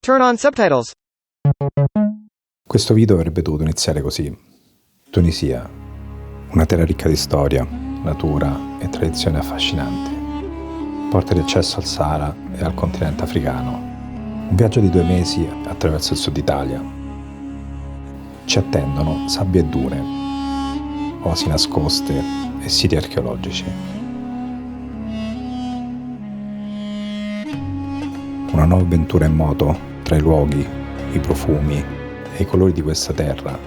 Turn on subtitles. Questo video avrebbe dovuto iniziare così. Tunisia, una terra ricca di storia, natura e tradizioni affascinanti. Porta di accesso al Sahara e al continente africano. Un viaggio di 2 mesi attraverso il sud Italia. Ci attendono sabbie e dune, oasi nascoste e siti archeologici. Una nuova avventura in moto tra i luoghi, i profumi e i colori di questa terra,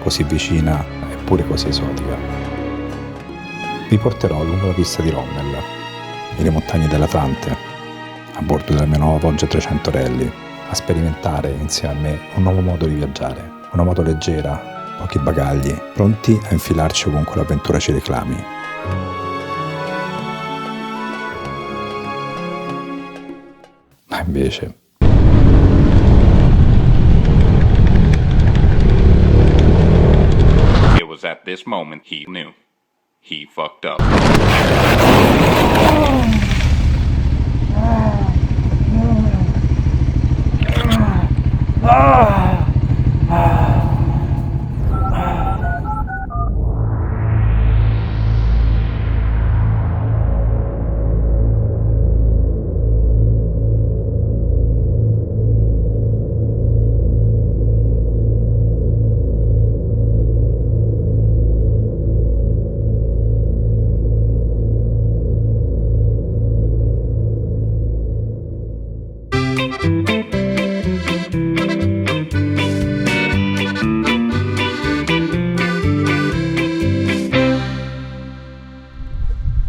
così vicina eppure così esotica. Vi porterò lungo la pista di Rommel, nelle montagne dell'Atlante, a bordo della mia nuova Poggio 300 Rally, a sperimentare insieme a me un nuovo modo di viaggiare, una moto leggera, pochi bagagli, pronti a infilarci ovunque l'avventura ci reclami. Ma invece... It was at this moment he knew. He fucked up.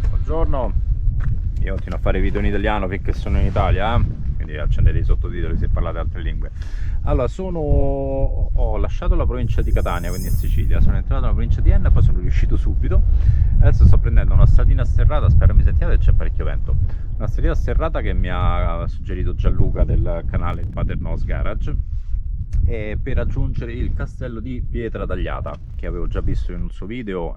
Buongiorno, io continuo a fare video in italiano finché sono in Italia, quindi accendete i sottotitoli se parlate altre lingue. Allora, ho lasciato la provincia di Catania, quindi in Sicilia, sono entrato nella provincia di Enna e poi sono riuscito subito. Adesso sto prendendo una stradina sterrata, spero mi sentiate, c'è parecchio vento. Una stradina sterrata che mi ha suggerito Gianluca del canale Paterno's Garage, e per raggiungere il castello di Pietra Tagliata, che avevo già visto in un suo video.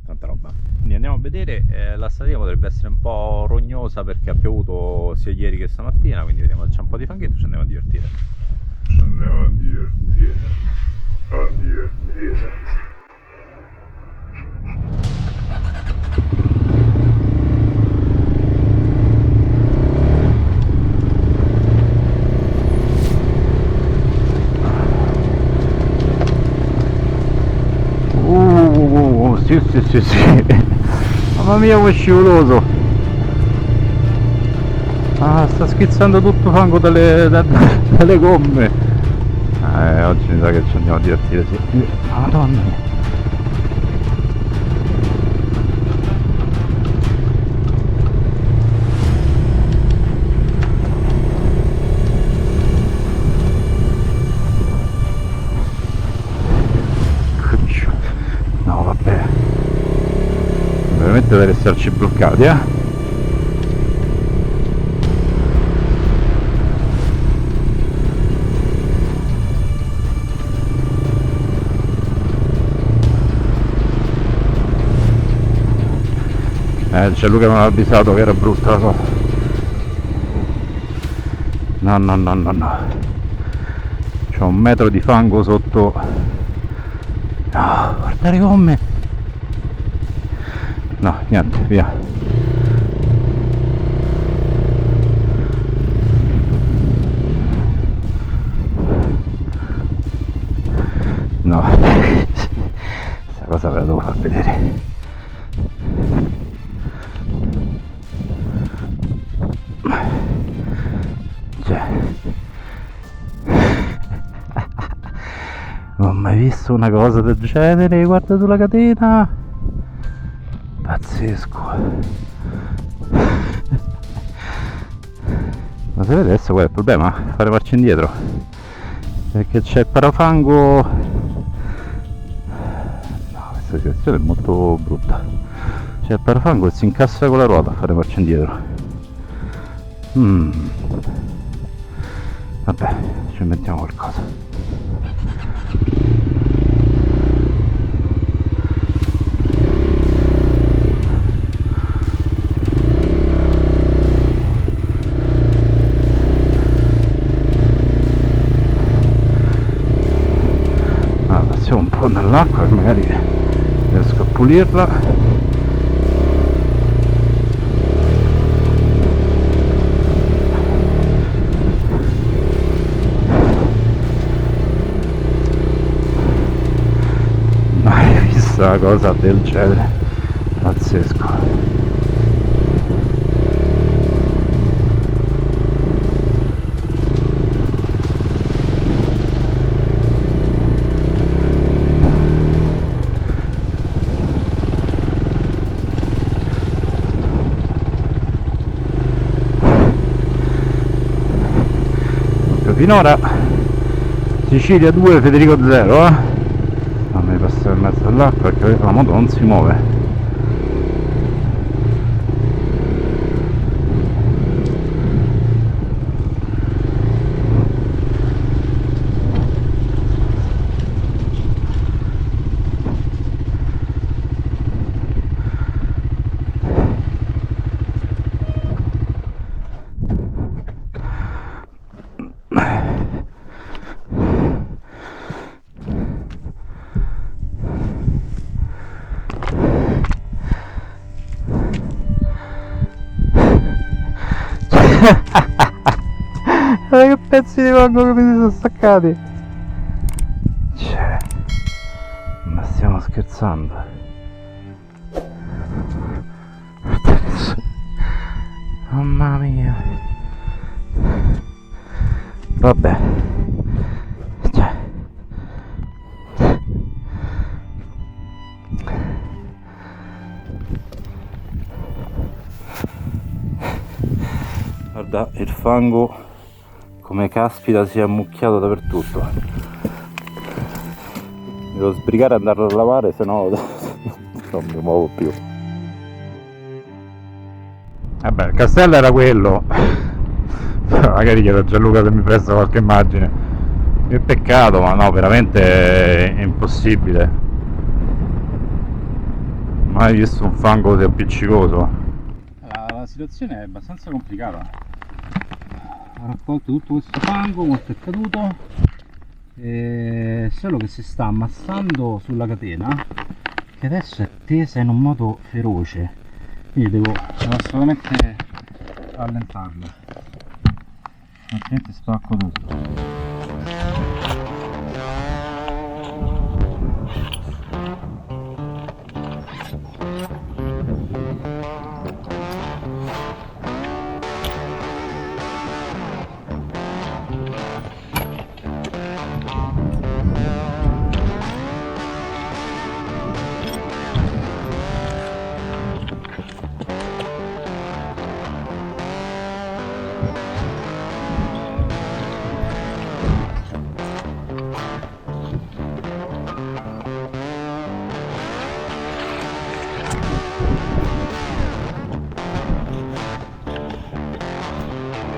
Tanta roba, quindi andiamo a vedere. La stradina potrebbe essere un po' rognosa perché ha piovuto sia ieri che stamattina, quindi vediamo se c'è un po' di fanghetto, ci andiamo a divertire. Sì. Mamma mia, che scivoloso! Sta schizzando tutto fango dalle gomme. Oggi mi sa che ci andiamo a divertire, sì. Madonna mia. No, vabbè. Veramente per esserci bloccati, Gianluca mi aveva avvisato che era brutta la cosa. No. C'ho 1 metro di fango sotto. No, guarda le gomme. No, niente, via. No, questa cosa ve la devo far vedere. Cioè, non ho mai visto una cosa del genere, guarda sulla catena. Pazzesco. Ma se vede adesso qual è il problema? Fare marcia indietro, perché c'è il parafango. No, questa situazione è molto brutta. C'è il parafango e si incassa con la ruota a fare marcia indietro. Vabbè, ci inventiamo qualcosa. po' dall'acqua e magari riesco a pulirla. Mai vista una cosa del genere, pazzesco. Finora Sicilia 2, Federico 0, fammi passare in mezzo all'acqua perché la moto non si muove. Che pezzi di mango che mi si sono staccati, cioè, ma stiamo scherzando? Mamma mia, vabbè, cioè. Guarda il fango come caspita si è ammucchiato dappertutto. Mi devo sbrigare ad andarlo a lavare, se no non mi muovo più. Vabbè, il castello era quello. Magari chiedo a Gianluca se mi presta qualche immagine. Che peccato, ma no, veramente è impossibile. Mai visto un fango così appiccicoso. La situazione è abbastanza complicata. Ho raccolto tutto questo fango, molto è caduto, solo che si sta ammassando sulla catena, che adesso è tesa in un modo feroce, quindi devo assolutamente rallentarla, altrimenti spacco tutto.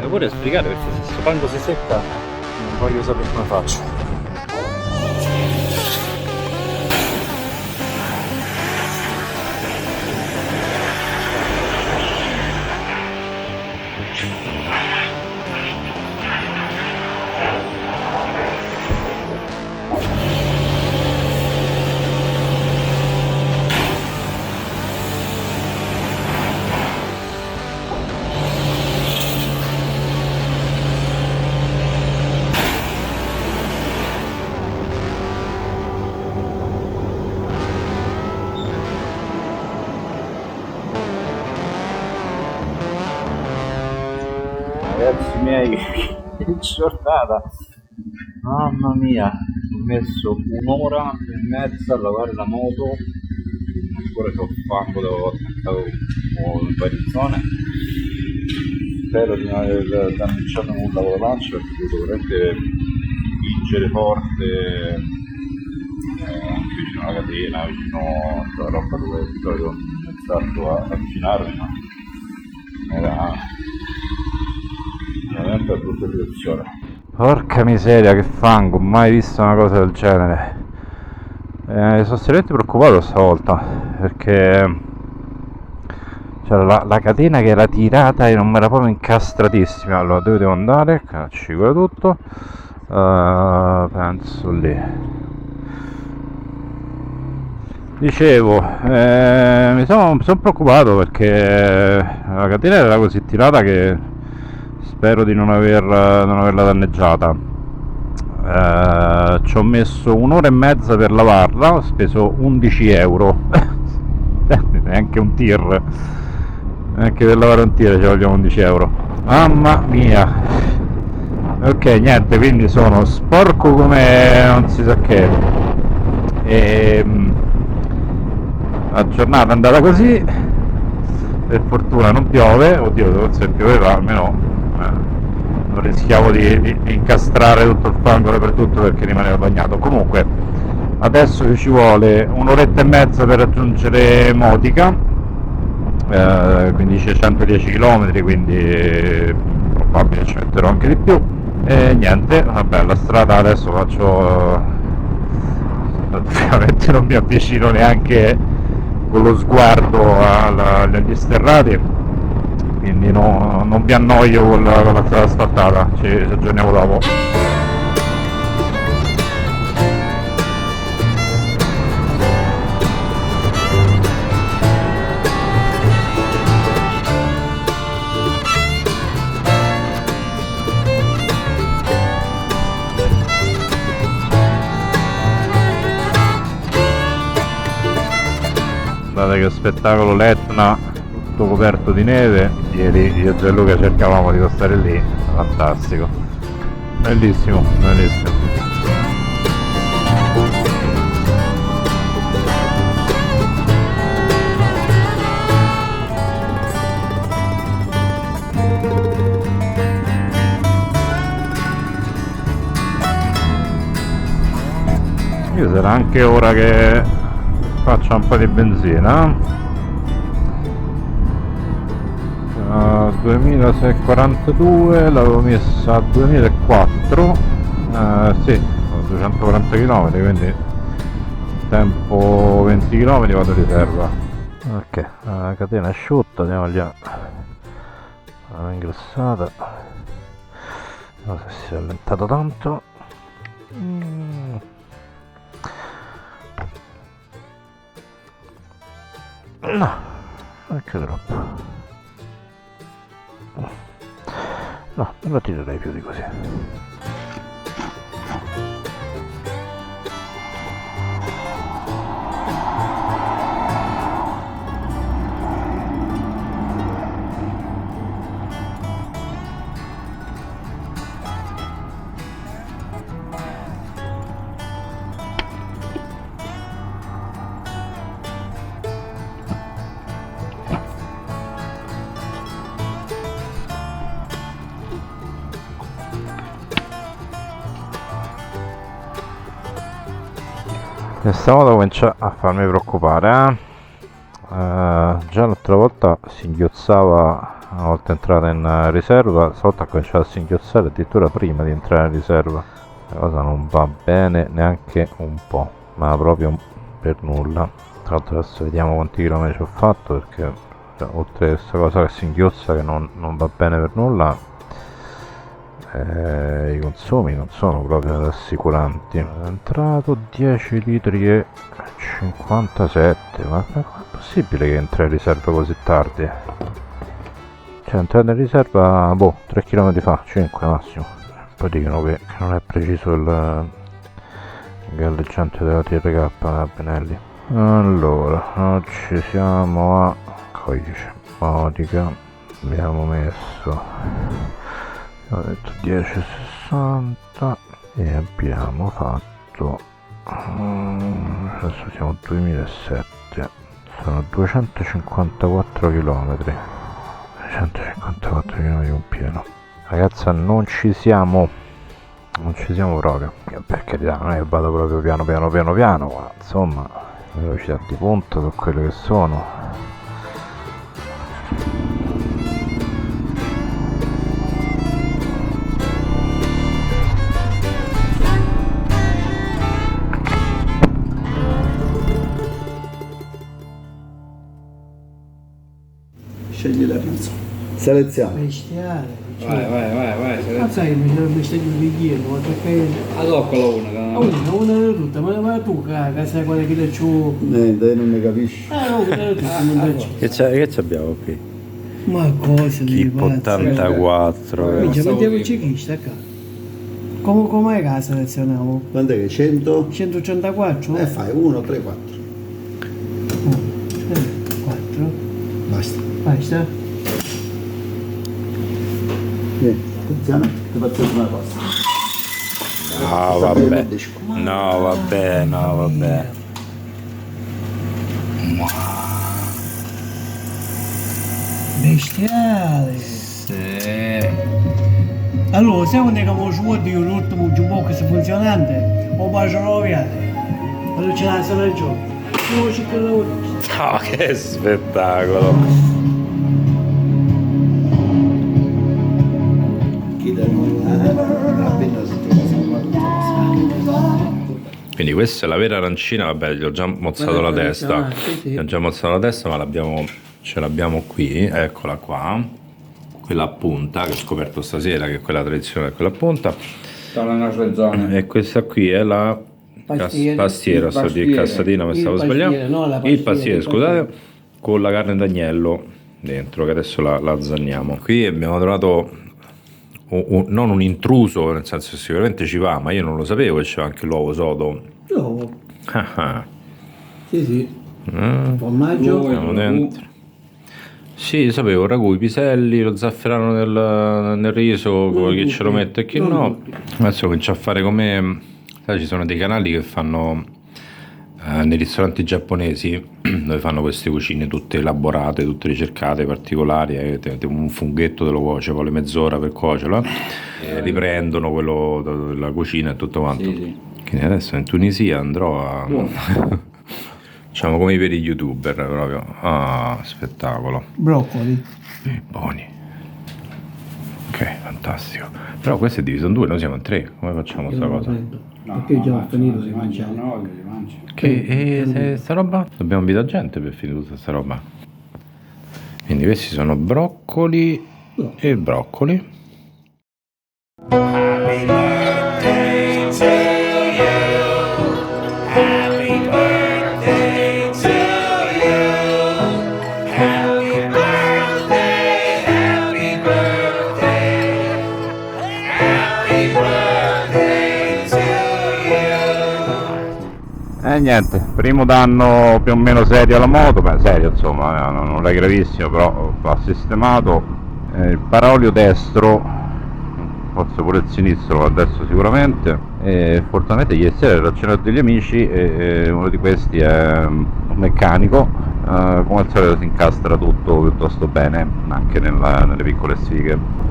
Devo pure spiegare perché se questo fango si secca non voglio sapere come faccio. Ragazzi miei, che giornata, mamma mia, ho messo un'ora e mezza a lavare la moto, ancora c'ho fango, ho attaccato un paio di zone, spero di non aver danneggiato nulla con la lancia perché ho dovuto veramente spingere forte anche vicino alla catena, vicino alla roba dove di solito ho pensato a avvicinarmi, ma era veramente una brutta situazione. Porca miseria, che fango, mai visto una cosa del genere. Sono seriamente preoccupato stavolta perché c'era la catena che era tirata e non mi era proprio incastratissima. Allora dove devo andare? Cacci quello tutto, penso lì. Dicevo, mi sono preoccupato perché la catena era così tirata che spero di non averla danneggiata. Ci ho messo un'ora e mezza per lavarla, ho speso 11 euro. Neanche un tir, neanche per lavare un tir ci vogliono 11 euro. Mamma mia. Ok, niente, quindi sono sporco come non si sa che. La giornata è andata così, per fortuna non piove, oddio se pioveva almeno non rischiavo di incastrare tutto il fango dappertutto perché rimaneva bagnato. Comunque adesso ci vuole un'oretta e mezza per raggiungere Modica, quindi c'è 110 km, quindi probabile ci metterò anche di più. E niente, vabbè, la strada adesso faccio, ovviamente non mi avvicino neanche con lo sguardo agli sterrati, quindi non mi annoio con la strada asfaltata. Ci aggiorniamo dopo. Guardate che spettacolo, l'Etna tutto coperto di neve. Ieri io e Gianluca cercavamo di stare lì, fantastico, bellissimo, bellissimo. Io sarà anche ora che faccio un po' di benzina. 2642, l'avevo messa a 2004, sì, 240 km, quindi tempo 20 km vado di riserva. Ok, la catena è asciutta, andiamo alla ingrassata, non so se si è allentato tanto. No, anche troppo. No, non la tirerei più di così. Questa moto comincia a farmi preoccupare, già l'altra volta singhiozzava una volta entrata in riserva, stavolta ha cominciato a singhiozzare addirittura prima di entrare in riserva. La cosa non va bene neanche un po', ma proprio per nulla. Tra l'altro adesso vediamo quanti chilometri ho fatto, perché oltre a questa cosa che singhiozza che non va bene per nulla, i consumi non sono proprio rassicuranti. È entrato 10 litri e 57, ma è possibile che entra in riserva così tardi? Cioè è entrato in riserva 3 km fa, 5 massimo. Poi dicono che non è preciso il galleggiante della TRK da Benelli. Allora, oggi siamo a codice Modica, abbiamo messo, ho detto 10,60 e abbiamo fatto, adesso siamo 2007, sono 254 km, 254 km un pieno. Ragazza, non ci siamo proprio, per carità non è che vado proprio piano, ma insomma le velocità di punta sono quelle che sono. Scegli la pizza. Seleziona. Bestiale. Vai. Ma sai che mi sarebbe stato un bicchiere, ma perché La zoccola una, che Una di tutte, ma tu che sai quale che le ciò... Niente, non ne capisci. No, quelle di tutte, non le ciò. Che abbiamo qui? Ma cosa di Tipo 84. Minchia, mettiamoci chi sta qua. Come che la selezioniamo? Quant'è che 100? 184? Fai 1, 3, 4. 1, 3, 4. Basta. Basta? Vieni, attenzione, ti faccio una cosa. No, vabbè. No, vabbè, no, vabbè. Bestiale! Allora, se non è che mi vuoi dire l'ultimo jukebox funzionante, o bacio viale? Allora ce l'ha solo il gioco. Non ci credo. No, che spettacolo. Chi da noi? Appena si Quindi questa è la vera arancina, vabbè, gli ho già mozzato la testa. Gli ho già mozzato la testa, ma ce l'abbiamo qui, eccola qua. Quella a punta che ho scoperto stasera, che è quella tradizionale, quella a punta. Sono nelle nostre zone. E questa qui è la pastiera, sto di cassatina, mi stavo sbagliando. Il pastiere, scusate, con la carne d'agnello dentro, che adesso la lazzagniamo. Qui abbiamo trovato non un intruso, nel senso che sicuramente ci va, ma io non lo sapevo che c'era anche l'uovo sodo. No. Sì, sì. Formaggio. Andiamo dentro. Sì, sapevo, ragù, i piselli, lo zafferano nel riso, chi ce lo mette e chi no. Adesso comincio a fare come... Sai, ci sono dei canali che fanno nei ristoranti giapponesi, dove fanno queste cucine tutte elaborate, tutte ricercate, particolari, un funghetto te lo cuoce, vuole mezz'ora per cuocerlo, e riprendono quello della cucina e tutto quanto. Sì. Quindi adesso in Tunisia andrò a... Diciamo come per i youtuber proprio. Ah, spettacolo. Broccoli. Buoni. Ok, fantastico. Però questo è diviso in due, noi siamo in tre. Come facciamo questa cosa? Perché già ho finito di mangiare. mangiare. No, si mangia. Che sta roba? Dobbiamo invitare gente per finire tutta sta roba. Quindi questi sono broccoli e broccoli. E niente, primo danno più o meno serio alla moto, beh serio insomma, non è gravissimo, però va sistemato. Il paraolio destro, forse pure il sinistro, ma adesso sicuramente. E fortunatamente ieri sera ero a cena degli amici e uno di questi è un meccanico, come al solito si incastra tutto piuttosto bene, anche nelle piccole sfighe.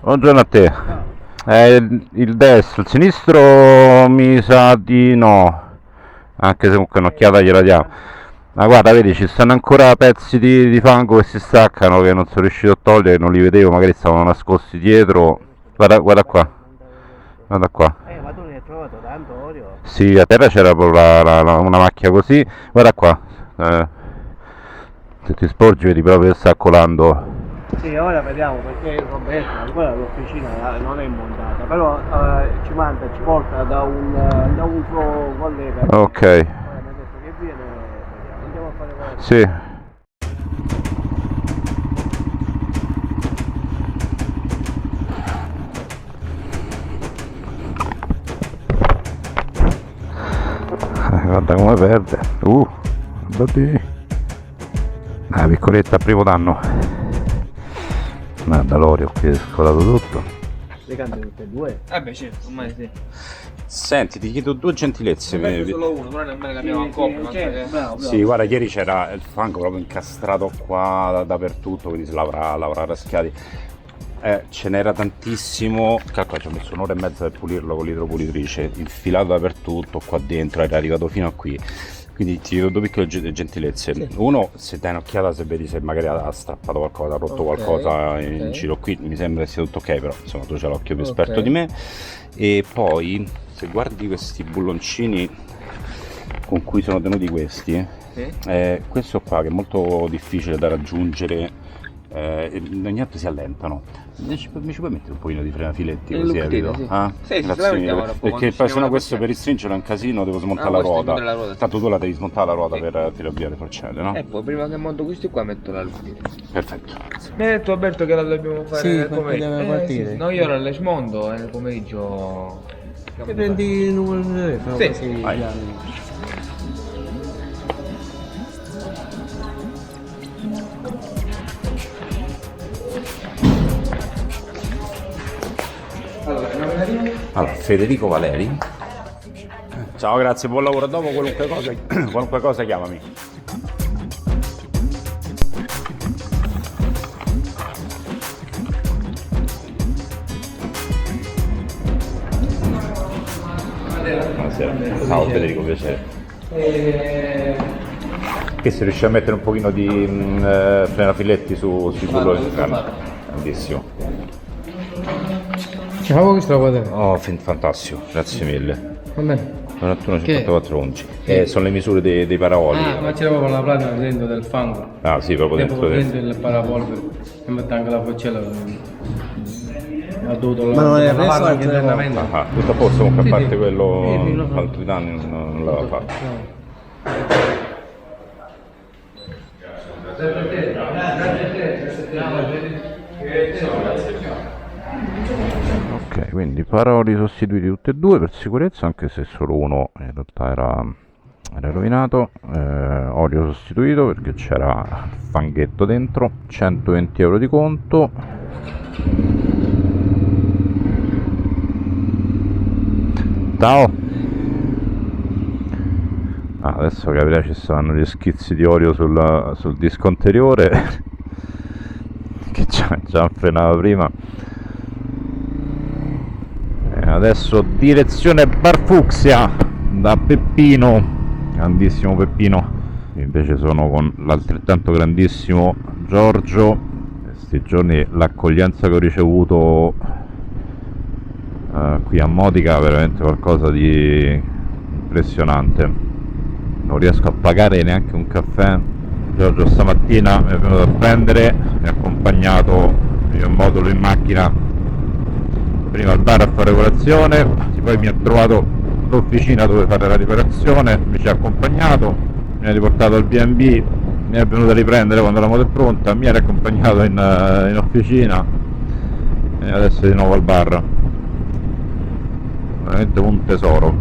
Buongiorno a te. Il destro, il sinistro mi sa di no, anche se comunque un'occhiata gliela diamo. Ma guarda, vedi, ci stanno ancora pezzi di fango che si staccano, che non sono riuscito a togliere, non li vedevo, magari stavano nascosti dietro. Guarda qua, guarda qua. Ma tu ne hai trovato tanto olio? Sì, a terra c'era proprio una macchia così, guarda qua. Se ti sporgi vedi proprio che sta colando. Sì, ora vediamo perché Roberto ancora l'officina non è montata, però ci porta da un suo collega. Ok. Ora mi ha detto che viene, vediamo, andiamo a fare qualcosa. Sì. Guarda come perde. Guardate. La piccoletta a primo danno. Guarda l'Oreo qui è scolato tutto. Le cante tutte e due? Beh certo, ormai sì. Senti, ti chiedo due gentilezze. Solo uno, però nemmeno ne abbiamo ancora. Bravo. Sì, guarda, ieri c'era il fango proprio incastrato qua dappertutto, quindi si lavora raschiati. Ce n'era tantissimo, calcola, ci ho messo un'ora e mezza per pulirlo con l'idropulitrice, infilato dappertutto qua dentro, era arrivato fino a qui. Quindi ti chiedo due piccole gentilezze. Sì. Uno, se dai un'occhiata, se vedi se magari ha strappato qualcosa, ha rotto qualcosa in giro qui, mi sembra che sia tutto ok, però insomma tu c'hai l'occhio più esperto di me. E poi, se guardi questi bulloncini con cui sono tenuti questi, questo qua che è molto difficile da raggiungere, niente, si allentano. Mi ci puoi mettere un pochino di frenafiletti così, evito? sì. Ah? Sì, Grazie mille, ora, perché poi sennò questo per ristringere è un casino, devo smontare la questo ruota. è la ruota, sì. Tanto tu la devi smontare la ruota per avviare forcelle, no? E poi prima che monto questi qua metto la luce. Perfetto. Mi ha detto Alberto che la dobbiamo fare Sì, nel perché pomeriggio. deve partire. Sì. No, io ora le smonto e nel pomeriggio. E prendi il numero di telefono Sì. così Vai. chiami. Allora, Federico Valeri. Ciao, grazie, buon lavoro. Dopo qualunque cosa chiamami. Buonasera. Ciao Federico, piacere. Che se riesci a mettere un pochino di frenafiletti sui bulloni? Grandissimo. Ciao, che sto guardando? Oh, fantastico, grazie mille. Va bene. 41, Che? 54, 11. Sono le misure dei paraoli. Ma c'era proprio la pratica dentro del fango. Ah, sì, proprio dentro. Dentro il parapolvere. E mette anche la foccella. Ha dovuto Ma non è lavarla preso anche altre internamente. Ah, tutto a posto, comunque a Sì, parte sì. quello Sì, lo so. altri danni non l'aveva fatto. Ok, quindi paroli sostituiti tutti e due per sicurezza, anche se solo uno in realtà era rovinato. Olio sostituito perché c'era fanghetto dentro. 120 euro di conto. Ciao. Adesso capirà, ci saranno gli schizzi di olio sul disco anteriore che già frenava prima. E adesso direzione Barfuxia da Peppino, grandissimo Peppino. Invece sono con l'altrettanto grandissimo Giorgio. Questi giorni l'accoglienza che ho ricevuto qui a Modica è veramente qualcosa di impressionante. Non riesco a pagare neanche un caffè. Giorgio stamattina mi è venuto a prendere, mi ha accompagnato io in modulo in macchina prima al bar a fare colazione, poi mi ha trovato l'officina dove fare la riparazione, mi ci ha accompagnato, mi ha riportato al B&B, mi è venuto a riprendere quando la moto è pronta, mi ha riaccompagnato in officina e adesso di nuovo al bar. Veramente un tesoro.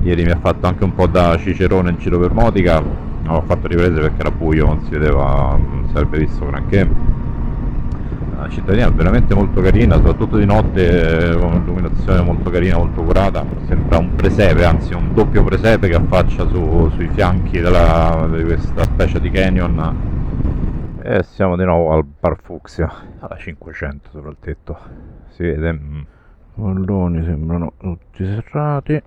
Ieri mi ha fatto anche un po' da cicerone in giro per Modica, non ho fatto riprese perché era buio, non si vedeva, non sarebbe visto granché. La cittadina è veramente molto carina, soprattutto di notte, con un'illuminazione molto carina, molto curata. Sembra un presepe, anzi un doppio presepe che affaccia sui fianchi di questa specie di canyon. E siamo di nuovo al Bar Fuxia, alla 500 sopra il tetto, si vede. I palloni sembrano tutti serrati.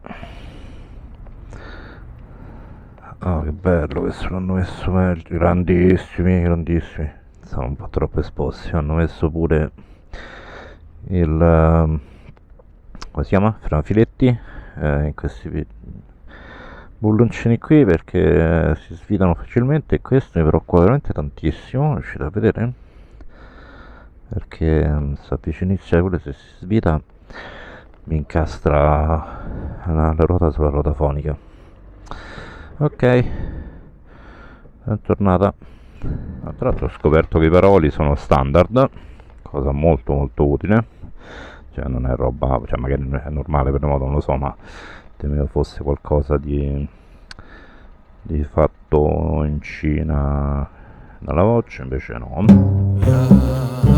Ah, che bello, questo l'hanno messo meglio, grandissimi, grandissimi. Sono un po' troppo esposti, hanno messo pure il come si chiama? Frenafiletti in questi bulloncini qui perché si svidano facilmente e questo mi preoccupa veramente tantissimo, riuscite a vedere? Perché sta vicinissimo, pure se si svita mi incastra la ruota sulla ruota fonica. Ok, è tornata. Tra l'altro ho scoperto che i paroli sono standard, cosa molto molto utile, cioè non è roba, cioè magari è normale per le moto, non lo so, ma temevo fosse qualcosa di fatto in Cina dalla voce, invece no.